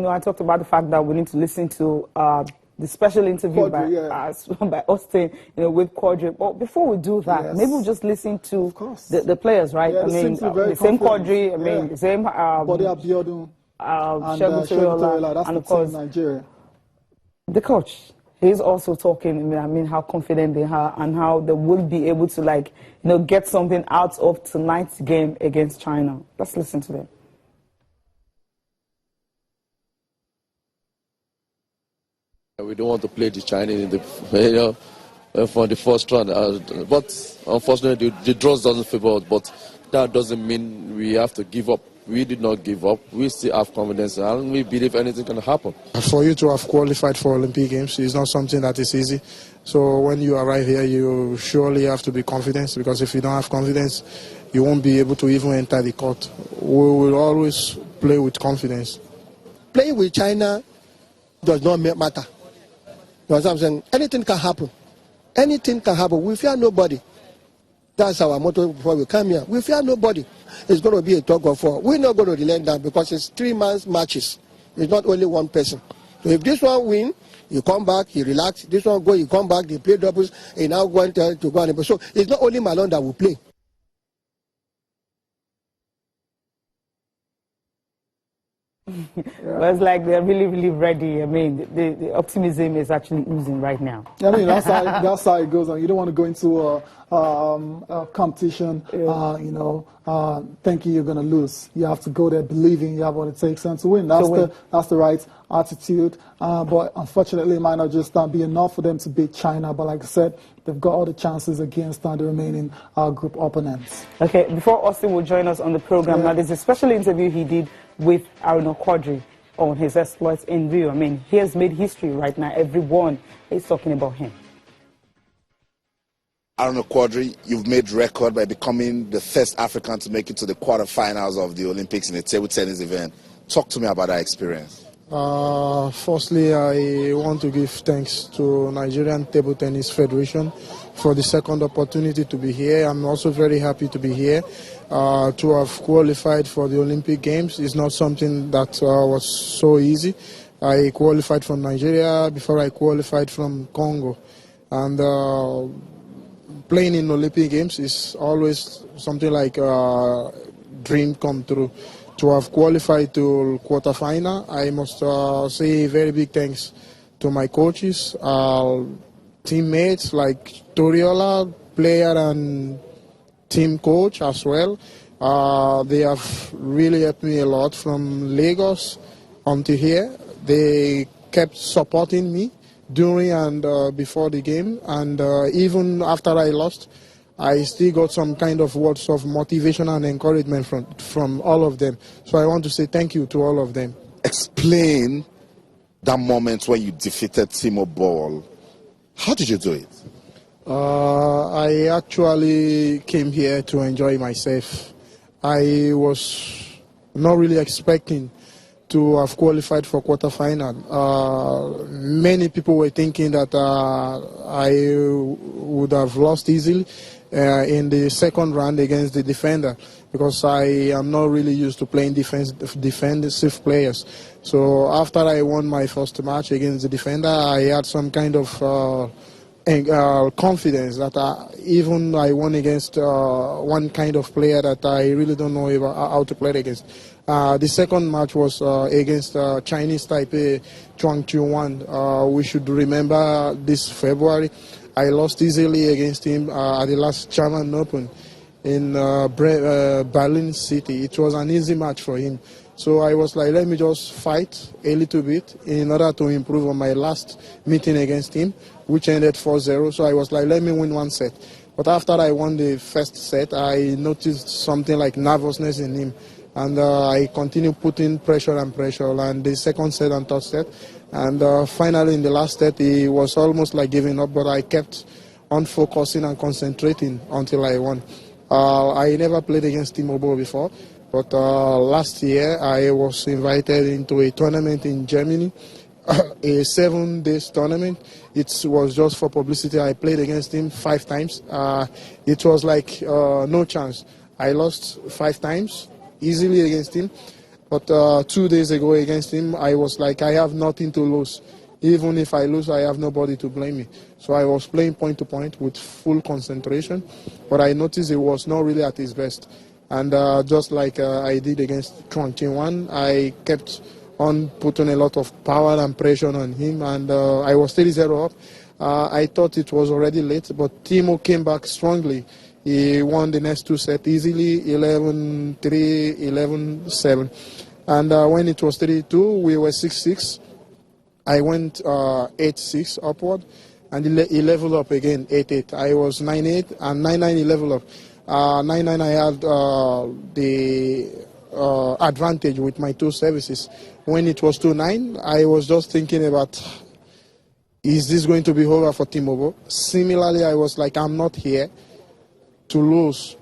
I talked about the fact that we need to listen to the special interview Quadri, by Austin, with Quadri. But before we do that, maybe we'll just listen to the players, right? Yeah, I mean, the same Quadri, I mean, the same Bode Abiodun, Shegun Toriola, that's and the of course, team Nigeria. The coach. He's also talking, I mean, how confident they are and how they will be able to, get something out of tonight's game against China. Let's listen to them. We don't want to play the Chinese in the, for the first round, but unfortunately the draws doesn't favor us. But that doesn't mean we have to give up. We did not give up. We still have confidence, and we believe anything can happen. For you to have qualified for Olympic Games is not something that is easy. So when you arrive here, you surely have to be confident, because if you don't have confidence, you won't be able to even enter the court. We will always play with confidence. Playing with China does not matter. You know what I'm saying? Anything can happen. Anything can happen. We fear nobody. That's our motto before we come here. We fear nobody. It's going to be a tug of war. We're not going to relent that, because it's 3 months matches. It's not only one person. So if this one win, you come back, you relax. This one go, you come back, they play doubles, and now going to go on. So it's not only Malone that will play. Well, it's like they're really, really ready. I mean, the optimism is actually oozing right now. I mean, that's how it goes on. You don't want to go into a competition, thinking you're going to lose. You have to go there believing you have what it takes and to win. That's the right attitude. But unfortunately, it might not just be enough for them to beat China. But like I said, they've got all the chances against the remaining group opponents. Okay, before Austin will join us on the program, now there's a special interview he did with Quadri on his exploits in Rio. I mean, he has made history right now. Everyone is talking about him. Quadri, you've made record by becoming the first African to make it to the quarterfinals of the Olympics in a table tennis event. Talk to me about that experience. Firstly, I want to give thanks to Nigerian Table Tennis Federation for the second opportunity to be here. I'm also very happy to be here. To have qualified for the Olympic Games is not something that was so easy. I qualified from Nigeria before I qualified from Congo. And playing in Olympic Games is always something like a dream come true. To have qualified to quarterfinal, I must say very big thanks to my coaches, teammates like Toriola, player and team coach as well. They have really helped me a lot from Lagos until here. They kept supporting me during and before the game, and even after I lost, I still got some kind of words of motivation and encouragement from all of them. So I want to say thank you to all of them. Explain that moment when you defeated Timo Boll. How did you do it? I actually came here to enjoy myself. I was not really expecting to have qualified for quarterfinal. Many people were thinking that I would have lost easily in the second round against the defender, because I am not really used to playing defensive players. So after I won my first match against the defender, I had some kind of confidence that even I won against one kind of player that I really don't know how to play against. The second match was against Chinese Taipei Chuang Chu-wan. We should remember this February. I lost easily against him at the last German Open in Berlin City. It was an easy match for him. So I was like, let me just fight a little bit in order to improve on my last meeting against him, which ended 4-0. So I was like, let me win one set. But after I won the first set, I noticed something like nervousness in him. And I continued putting pressure and pressure. And the second set and third set. And finally, in the last set, he was almost like giving up. But I kept on focusing and concentrating until I won. I never played against Timo Boll before. But last year, I was invited into a tournament in Germany, a 7-day tournament. It was just for publicity. I played against him 5 times. It was like no chance. I lost 5 times, easily against him. But 2 days ago against him, I was like, I have nothing to lose. Even if I lose, I have nobody to blame me. So I was playing point to point with full concentration, but I noticed he was not really at his best. And just like I did against Chuan, I kept on putting a lot of power and pressure on him, and I was 3-0 up. I thought it was already late, but Timo came back strongly. He won the next 2 sets easily, 11-3, 11-7. And when it was 3-2, we were 6-6. I went 8-6 upward, and he leveled up again, 8-8. I was 9-8, and 9-9 he leveled up. 9-9 I had the advantage with my 2 services. When it was 2-9, I was just thinking about, is this going to be over for Timobo? Similarly, I was like, I'm not here to lose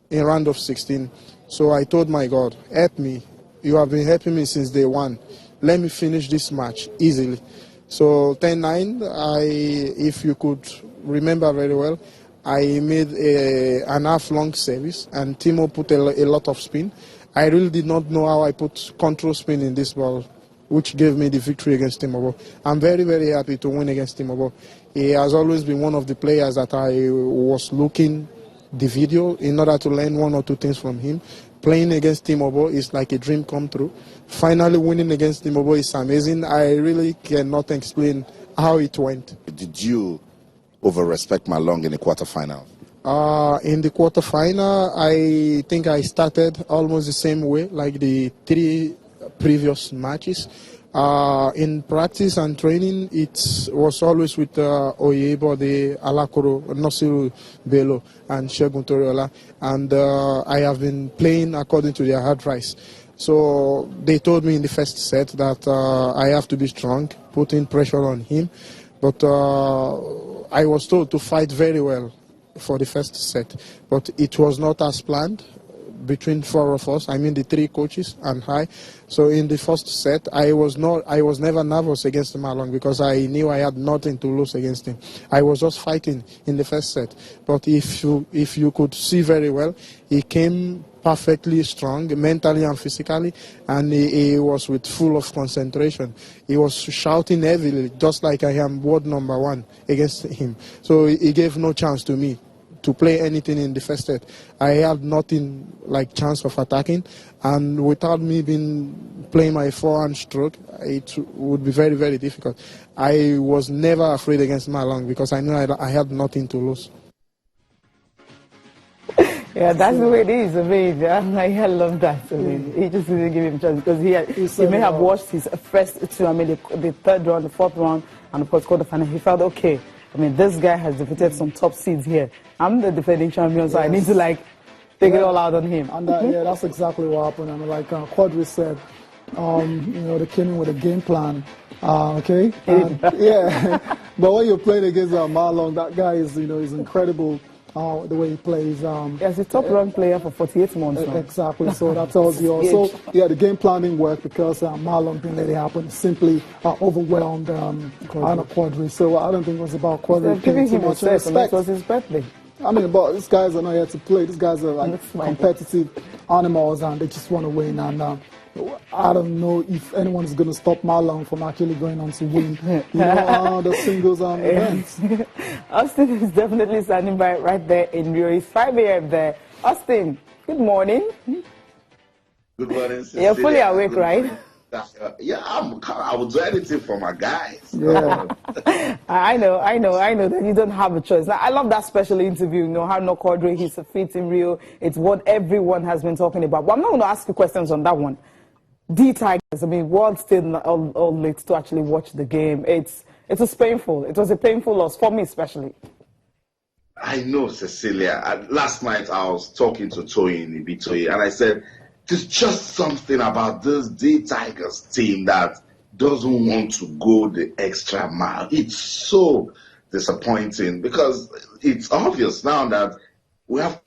in round of 16. So I told my God, help me. You have been helping me since day one. Let me finish this match easily. So 10-9, if you could remember very well, I made an half-long service, and Timo put a lot of spin. I really did not know how I put control spin in this ball, which gave me the victory against Timobo. I'm very, very happy to win against Timobo. He has always been one of the players that I was looking the video in order to learn 1 or 2 things from him. Playing against Timobo is like a dream come true. Finally winning against Timobo is amazing. I really cannot explain how it went. Did you over-respect Malong in the quarterfinal? In the quarterfinal, I think I started almost the same way like the 3 previous matches. In practice and training, it was always with Oyebode, Alakoro, Nosiru Bello, and Shegun Toriola. And I have been playing according to their advice. So they told me in the first set that I have to be strong, putting pressure on him. But I was told to fight very well for the first set. But it was not as planned between 4 of us, I mean the 3 coaches and I. So in the first set, I was never nervous against Malong because I knew I had nothing to lose against him. I was just fighting in the first set. But if you could see very well, he came perfectly strong, mentally and physically, and he was with full of concentration. He was shouting heavily, just like I am world number 1 against him. So he gave no chance to me to play anything in the first set. I had nothing like chance of attacking, and without me playing my forehand stroke, it would be very, very difficult. I was never afraid against Malong because I knew I had nothing to lose. Yeah, that's the way it is. I mean, I love that. I mean, he just didn't give him a chance because he may have watched his first 2, I mean, the 3rd round, the 4th round, and of course, quarterfinal. He felt, okay, I mean, this guy has defeated some top seeds here. I'm the defending champion, so I need to, like, take it all out on him. And yeah, that's exactly what happened. And like Quadri said, they came in with a game plan. Okay? Yeah. But when you're playing against Marlon, that guy is, is incredible. The way he plays. Yes, he's top ranked player for 48 months now. Exactly, so that tells you also, yeah, the game plan didn't work because Marlon didn't let it happen. Simply overwhelmed Quadri. So I don't think it was about Quadri. Giving him respect. It was his birthday. I mean, but these guys are not here to play. These guys are like competitive animals and they just want to win. And I don't know if anyone is going to stop Marlon from actually going on to win the singles events. Austin is definitely standing by right there in Rio. It's 5 a.m. there. Austin, good morning. Good morning, Cecilia. You're fully awake, right? Yeah, I will do anything for my guys. Yeah. I know that you don't have a choice. Now, I love that special interview, how Quadri, he's a fit in Rio. It's what everyone has been talking about. But I'm not going to ask you questions on that one. The Tigers, I mean, world stayed all late to actually watch the game. It was painful. It was a painful loss, for me especially. I know, Cecilia. Last night I was talking to Toyin Ibitoye, and I said, there's just something about this D Tigers team that doesn't want to go the extra mile. It's so disappointing because it's obvious now that we have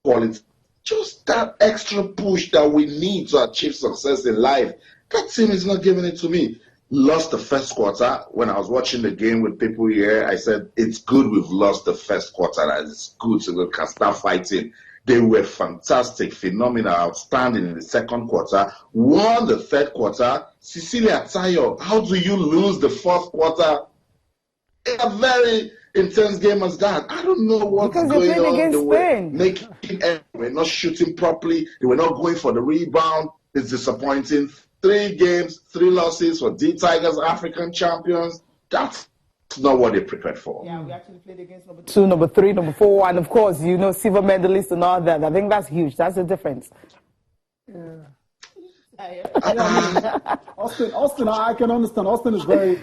quality. Just that extra push that we need to achieve success in life. That team is not giving it to me. Lost the first quarter. When I was watching the game with people here, I said, it's good we've lost the first quarter. It's good so we can start fighting They were fantastic, phenomenal, outstanding in the second quarter, won the third quarter. Cecilia Tayo, how do you lose the fourth quarter? A very intense game as that. I don't know what's because going playing on. against Spain. They were not shooting properly. They were not going for the rebound. It's disappointing. 3 games, 3 losses for D Tigers, African champions. That's not what they prepared for. Yeah, we actually played against number 2, number 3, number 4, and of course, you know, silver medalists and all that. I think that's huge. That's the difference. Yeah. Austin, I can understand. Austin is very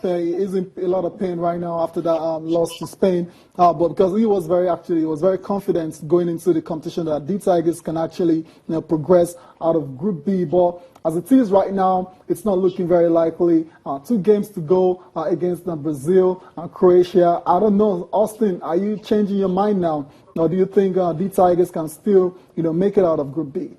is in a lot of pain right now after that loss to Spain. But because he was very confident going into the competition that D Tigers can actually progress out of Group B. But as it is right now, it's not looking very likely. 2 games to go against Brazil and Croatia. I don't know, Austin, are you changing your mind now, or do you think D Tigers can still make it out of Group B?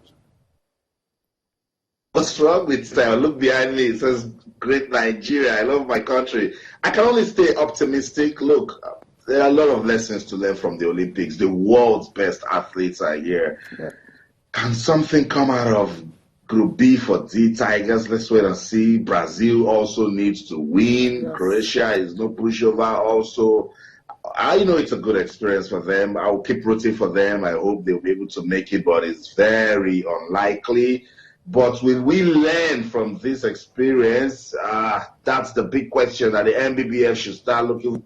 What's wrong with style? Look behind me. It says great Nigeria. I love my country. I can only stay optimistic. Look, there are a lot of lessons to learn from the Olympics. The world's best athletes are here. Yeah. Can something come out of Group B for D Tigers? Let's wait and see. Brazil also needs to win. Yes. Croatia is no pushover also. I know it's a good experience for them. I'll keep rooting for them. I hope they'll be able to make it, but it's very unlikely. But will we learn from this experience? That's the big question that the NBBF should start looking,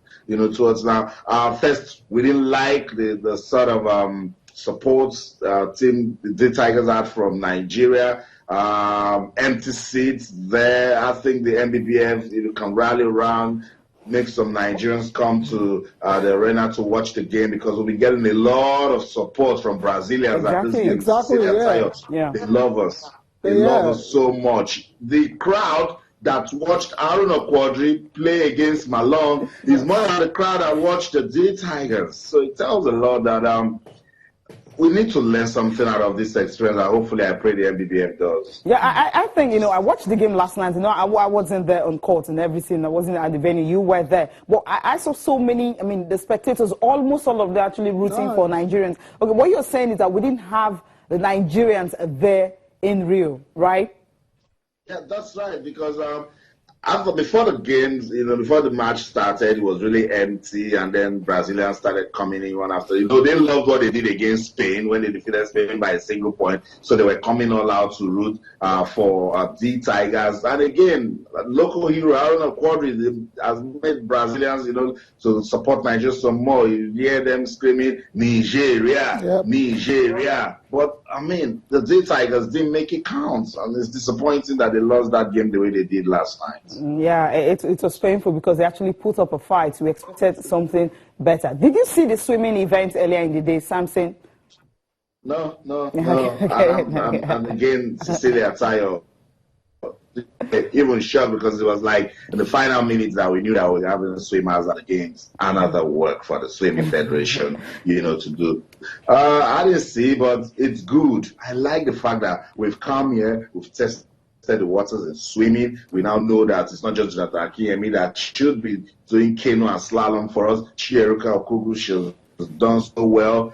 towards now. First, we didn't like the sort of support team the Tigers had from Nigeria. Empty seats there. I think the NBBF can rally around, make some Nigerians come to the arena to watch the game, because we'll be getting a lot of support from Brazilians at this game. Exactly. Yeah. They love us. They love us so much. The crowd that watched Aruna Quadri play against Malone is more than the crowd that watched the D Tigers. So it tells a lot that we need to learn something out of this experience, and hopefully I pray the NBBF does. Yeah, I think, I watched the game last night. I wasn't there on court and everything. I wasn't at the venue. You were there. But I saw so many, the spectators, almost all of them actually rooting for Nigerians. Okay, what you're saying is that we didn't have the Nigerians there in Rio, right? Yeah, that's right, because before the games, before the match started, it was really empty, and then Brazilians started coming in one after. They loved what they did against Spain when they defeated Spain by a single point, so they were coming all out to root for D Tigers. And again, local hero Aruna Quadri has made Brazilians, to support Nigeria some more. You hear them screaming, Nigeria, Nigeria. But, the D Tigers didn't make it count, and it's disappointing that they lost that game the way they did last night. Yeah, it was painful because they actually put up a fight. We expected something better. Did you see the swimming event earlier in the day, Samson? No. And again, Cecilia Tayo, even shocked, because it was like in the final minutes that we knew that we were having swimmers at the games. Another work for the swimming federation, to do. I didn't see, but it's good. I like the fact that we've come here, we've tested the waters in swimming. We now know that it's not just that Akiemi that should be doing canoe and slalom for us. Chieruka Okugu, she's done so well.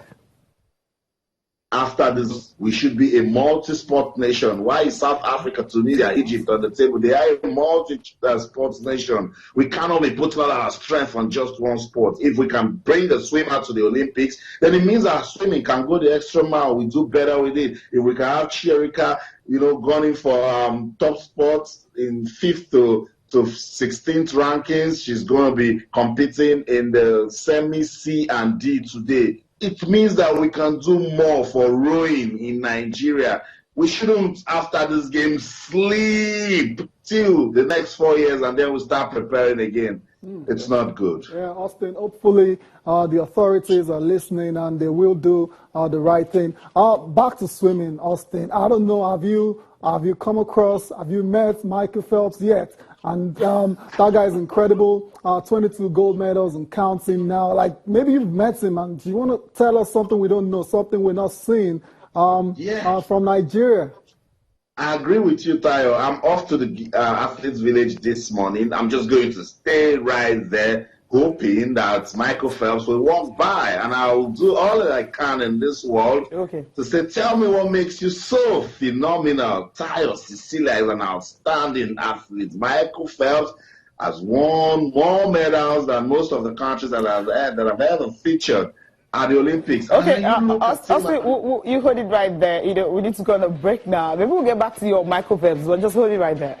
After this, we should be a multi-sport nation. Why is South Africa, Tunisia, Egypt on the table? They are a multi-sports nation. We cannot be putting all our strength on just one sport. If we can bring the swimmer to the Olympics, then it means our swimming can go the extra mile. We do better with it. If we can have Chierika, gunning for top spots in 5th to 16th rankings, she's going to be competing in the semi C and D today. It means that we can do more for rowing in Nigeria. We shouldn't, after this game, sleep till the next 4 years and then we start preparing again. It's not good. Yeah, Austin, hopefully the authorities are listening and they will do the right thing. Back to swimming, Austin. I don't know, have you come across, have you met Michael Phelps yet? And that guy is incredible. 22 gold medals and counting now. Like, maybe you've met him, and do you want to tell us something we don't know, something we're not seeing from Nigeria? I agree with you, Tayo. I'm off to the Athletes Village this morning. I'm just going to stay right there, hoping that Michael Phelps will walk by, and I will do all that I can in this world to say, tell me what makes you so phenomenal. Tayo Cecilia is an outstanding athlete. Michael Phelps has won more medals than most of the countries that have ever featured at the Olympics. Okay, you hold it right there. You know, we need to go on a break now. Maybe we'll get back to your Michael Phelps, but just hold it right there.